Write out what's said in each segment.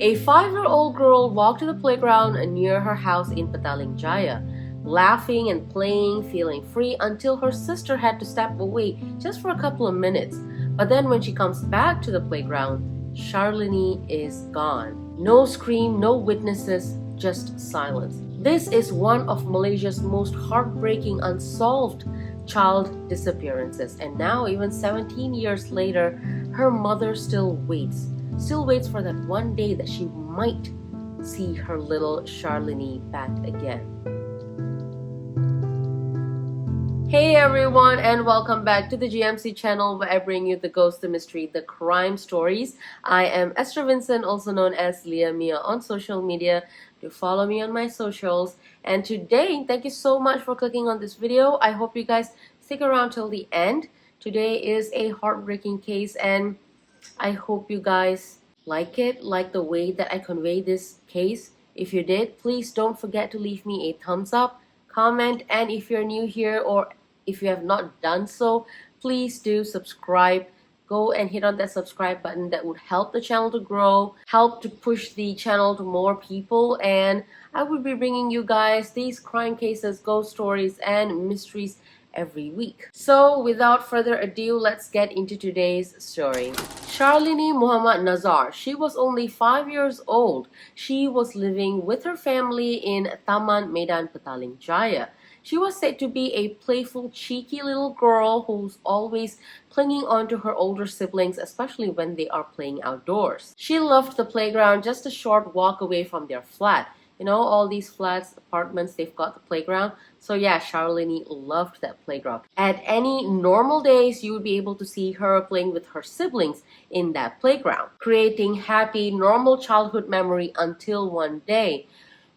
A 5-year-old girl walked to the playground near her house in Petaling Jaya, laughing and playing, feeling free until her sister had to step away just for a couple of minutes. But then when she comes back to the playground, Sharlinie is gone. No scream, no witnesses, just silence. This is one of Malaysia's most heartbreaking unsolved child disappearances, and now even 17 years later, her mother still waits for that one day that she might see her little Sharlinie back again. Hey everyone, and welcome back to the GMC channel, where I bring you the ghost, the mystery, the crime stories. I am Esther Vincent, also known as Leah Mia on social media. Do follow me on my socials. And today, thank you so much for clicking on this video. I hope you guys stick around till the end. Today is a heartbreaking case, and I hope you guys like it, like the way that I convey this case. If you did, please don't forget to leave me a thumbs up, comment, and if you're new here or if you have not done so, please do subscribe. Go and hit on that subscribe button. That would help the channel to grow, help to push the channel to more people, and I will be bringing you guys these crime cases, ghost stories, and mysteries every week. So without further ado, let's get into today's story. Sharlinie Muhammad Nazar, she was only 5 years old. She was living with her family in Taman Medan Petaling Jaya. She was said to be a playful, cheeky little girl who's always clinging on to her older siblings, especially when they are playing outdoors. She loved the playground just a short walk away from their flat. You know, all these flats, apartments, they've got the playground. So yeah, Sharlinie loved that playground. At any normal days, you would be able to see her playing with her siblings in that playground, creating happy, normal childhood memory until one day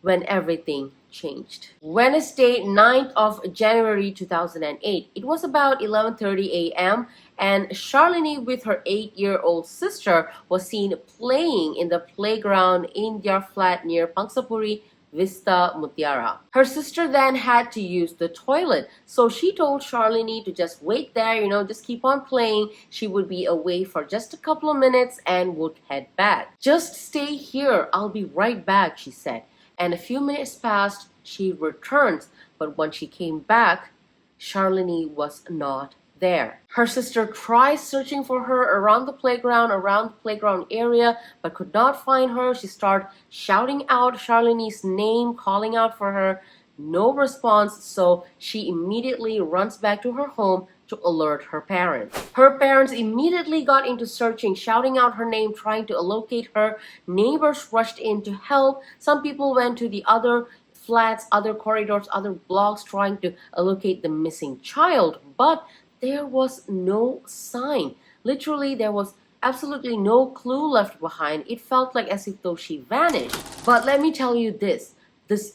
when everything changed. Wednesday, 9th of January 2008. It was about 11:30 a.m. and Sharlinie with her 8-year-old sister was seen playing in the playground in their flat near Pangsapuri Vista Mutiara. Her sister then had to use the toilet, so she told Sharlinie to just wait there, just keep on playing. She would be away for just a couple of minutes and would head back. Just stay here, I'll be right back, she said. And a few minutes passed, she returned, but when she came back, Sharlinie was not there. Her sister tried searching for her around the playground area, but could not find her. She started shouting out Sharlinie's name, calling out for her. No response, so she immediately runs back to her home to alert her parents. Her parents immediately got into searching, shouting out her name, trying to locate her. Neighbors rushed in to help. Some people went to the other flats, other corridors, other blocks, trying to locate the missing child, but there was no sign. Literally, there was absolutely no clue left behind. It felt like as if though she vanished. But let me tell you this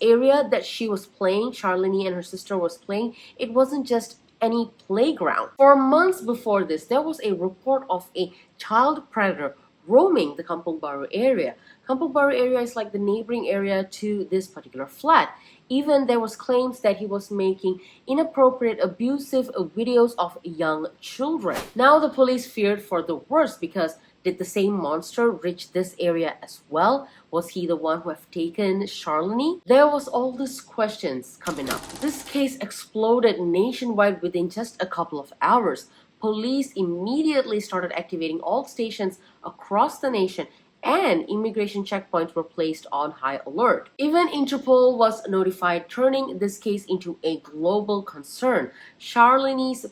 area that she was playing, Sharlinie and her sister was playing, it wasn't just any playground. For months before this, there was a report of a child predator roaming the Kampung Baru area. Kampung Baru area is like the neighboring area to this particular flat. Even there was claims that he was making inappropriate, abusive videos of young children. Now the police feared for the worst, because did the same monster reach this area as well? Was he the one who have taken Sharlinie? There was all these questions coming up. This case exploded nationwide within just a couple of hours. Police immediately started activating all stations across the nation, and immigration checkpoints were placed on high alert. Even Interpol was notified, turning this case into a global concern. Sharlinie's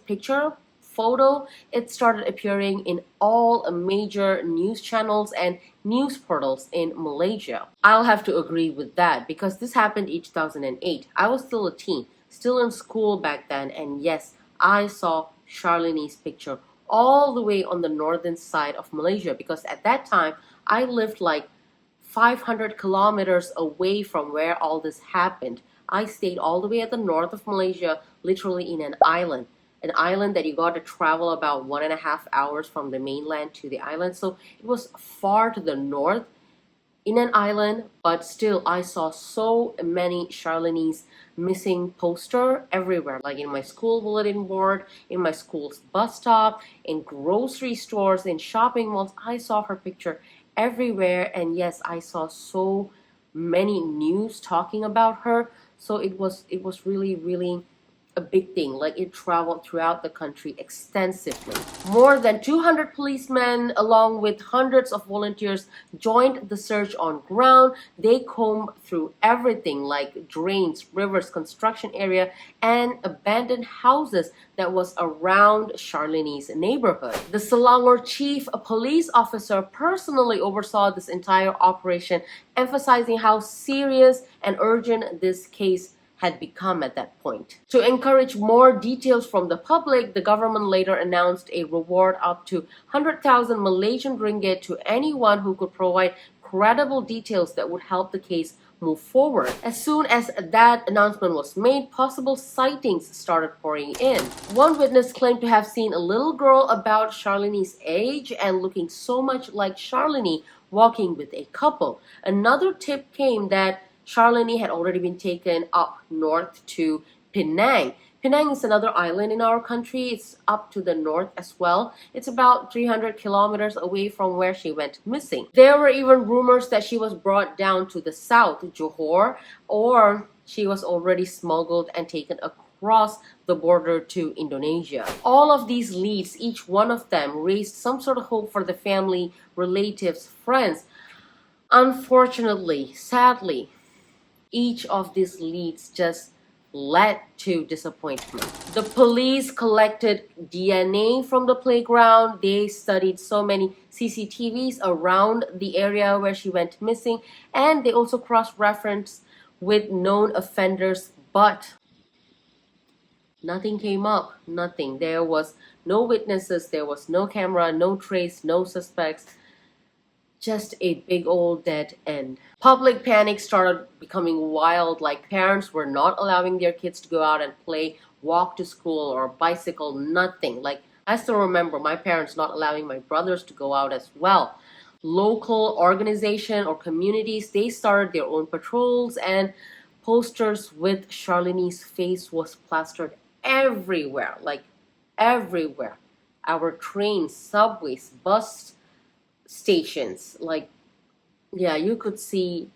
photo, it started appearing in all major news channels and news portals in Malaysia. I'll have to agree with that, because this happened in 2008. I was still a teen, still in school back then, and yes, I saw Sharlinie's picture all the way on the northern side of Malaysia, because at that time I lived like 500 kilometers away from where all this happened. I stayed all the way at the north of Malaysia, literally in an island that you got to travel about 1.5 hours from the mainland to the island. So it was far to the north in an island, but still I saw so many Sharlinie's missing poster everywhere, like in my school bulletin board, in my school's bus stop, in grocery stores, in shopping malls. I saw her picture everywhere. And yes, I saw so many news talking about her. So it was really a big thing. Like, it traveled throughout the country extensively. More than 200 policemen, along with hundreds of volunteers, joined the search on ground. They combed through everything like drains, rivers, construction area, and abandoned houses that was around Sharlinie's neighborhood. The Selangor chief, a police officer, personally oversaw this entire operation, emphasizing how serious and urgent this case had become at that point. To encourage more details from the public, the government later announced a reward up to 100,000 Malaysian ringgit to anyone who could provide credible details that would help the case move forward. As soon as that announcement was made, possible sightings started pouring in. One witness claimed to have seen a little girl about Sharlinie's age and looking so much like Sharlinie walking with a couple. Another tip came that Sharlinie had already been taken up north to Penang. Penang is another island in our country. It's up to the north as well. It's about 300 kilometers away from where she went missing. There were even rumors that she was brought down to the south, Johor, or she was already smuggled and taken across the border to Indonesia. All of these leads, each one of them, raised some sort of hope for the family, relatives, friends. Unfortunately, sadly, each of these leads just led to disappointment. The police collected DNA from the playground. They studied so many CCTVs around the area where she went missing, and they also cross-referenced with known offenders, but nothing came up. Nothing. There was no witnesses, there was no camera, no trace, no suspects. Just a big old dead end. Public panic started becoming wild, like parents were not allowing their kids to go out and play, walk to school, or bicycle, nothing. Like, I still remember my parents not allowing my brothers to go out as well. Local organization or communities, they started their own patrols, and posters with Sharlinie's face was plastered everywhere, like everywhere. Our trains, subways, bus stations, like, yeah, you could see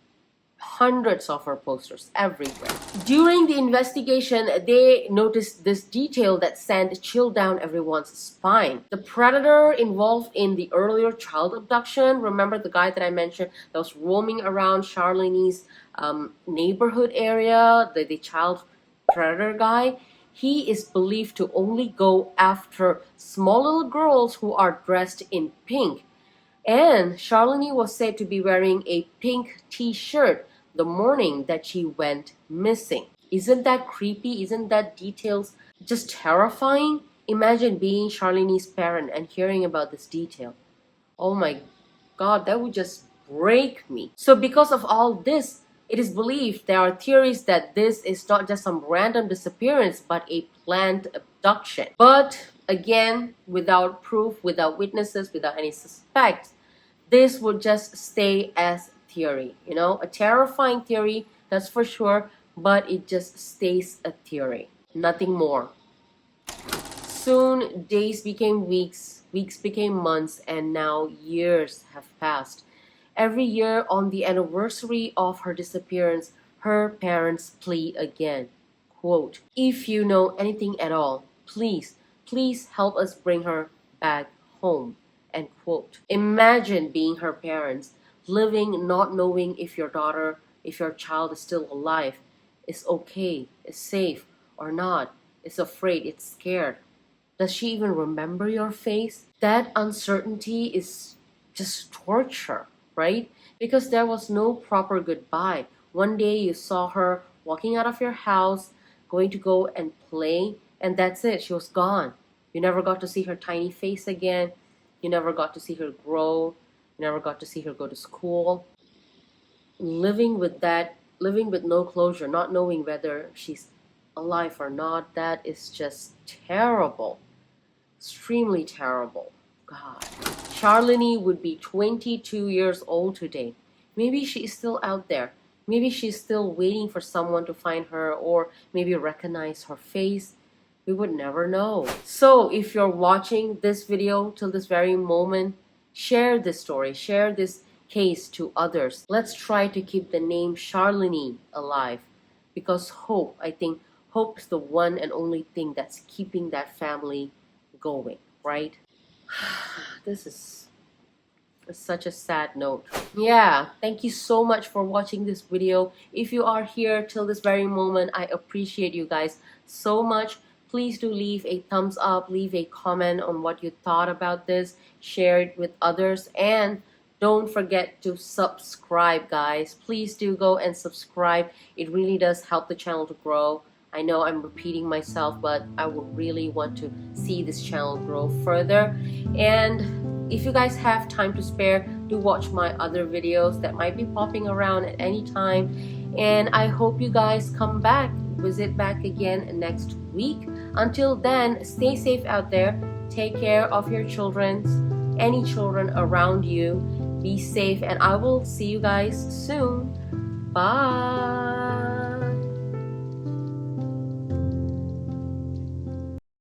hundreds of her posters everywhere. During the investigation, they noticed this detail that sent chill down everyone's spine. The predator involved in the earlier child abduction, remember the guy that I mentioned that was roaming around Sharlinie's neighborhood area, the child predator guy, he is believed to only go after small little girls who are dressed in pink. And Sharlinie was said to be wearing a pink t-shirt the morning that she went missing. Isn't that creepy? Isn't that details just terrifying? Imagine being Sharlinie's parent and hearing about this detail. Oh my God, that would just break me. So because of all this, it is believed, there are theories that this is not just some random disappearance, but a planned abduction. But again, without proof, without witnesses, without any suspects, this would just stay as theory. You know, a terrifying theory, that's for sure, but it just stays a theory. Nothing more. Soon, days became weeks, weeks became months, and now years have passed. Every year on the anniversary of her disappearance, her parents plead again. Quote, "If you know anything at all, please help us bring her back home." End quote. Imagine being her parents, living not knowing if your daughter, if your child is still alive, is okay, is safe or not, is afraid, is scared. Does she even remember your face? That uncertainty is just torture, right? Because there was no proper goodbye. One day you saw her walking out of your house, going to go and play, and that's it. She was gone. You never got to see her tiny face again. You never got to see her grow. You never got to see her go to school. Living with that, living with no closure, not knowing whether she's alive or not, that is just terrible. Extremely terrible. God. Sharlinie would be 22 years old today. Maybe she is still out there. Maybe she's still waiting for someone to find her or maybe recognize her face. We would never know. So if you're watching this video till this very moment, share this story. Share this case to others. Let's try to keep the name Sharlinie alive, because hope, I think hope is the one and only thing that's keeping that family going, right? This is such a sad note. Yeah, thank you so much for watching this video. If you are here till this very moment, I appreciate you guys so much. Please do leave a thumbs up, leave a comment on what you thought about this, share it with others, and don't forget to subscribe, guys. Please do go and subscribe. It really does help the channel to grow. I know I'm repeating myself, but I would really want to see this channel grow further. And if you guys have time to spare, do watch my other videos that might be popping around at any time. And I hope you guys come back, visit back again next week. Until then, stay safe out there. Take care of your children, any children around you. Be safe, and I will see you guys soon. Bye.